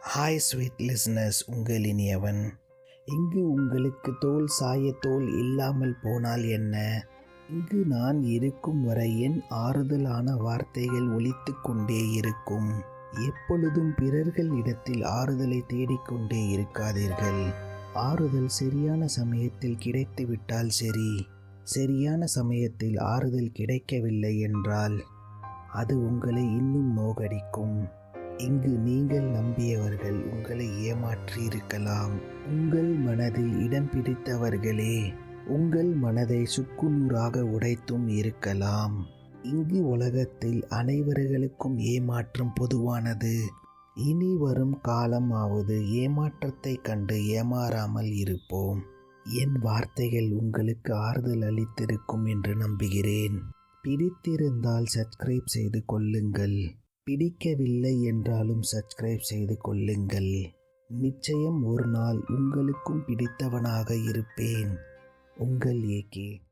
Hi sweet listeners, உங்கள் இனியவன். இங்கு உங்களுக்கு தோல் சாய தோல் இல்லாமல் போனால் என்ன? இங்கு நான் இருக்கும் வரை என் ஆறுதலான வார்த்தைகள் ஒலித்து கொண்டே இருக்கும். எப்பொழுதும் பிறர்கள் இடத்தில் ஆறுதலை தேடிக்கொண்டே இருக்காதீர்கள். ஆறுதல் சரியான சமயத்தில் கிடைத்துவிட்டால் சரி. சரியான சமயத்தில் ஆறுதல் கிடைக்கவில்லை என்றால் அது உங்களை இன்னும் நோகடிக்கும். இங்கு நீங்கள் நம்பியவர்கள் உங்களை ஏமாற்றி இருக்கலாம். உங்கள் மனதில் இடம் பிடித்தவர்களே உங்கள் மனதை சுக்குநூறாக உடைத்தும் இருக்கலாம். இங்கு உலகத்தில் அனைவர்களுக்கும் ஏமாற்றம் பொதுவானது. இனி வரும் காலமாவது ஏமாற்றத்தை கண்டு ஏமாறாமல் இருப்போம். என் வார்த்தைகள் உங்களுக்கு ஆறுதல் அளித்திருக்கும் என்று நம்புகிறேன். பிடித்திருந்தால் சப்ஸ்கிரைப் செய்து கொள்ளுங்கள். பிடிக்கவில்லை என்றாலும் சப்ஸ்கிரைப் செய்து கொள்ளுங்கள். நிச்சயம் ஒரு நாள் உங்களுக்கும் பிடித்தவனாக இருப்பேன். உங்கள் ஏகே.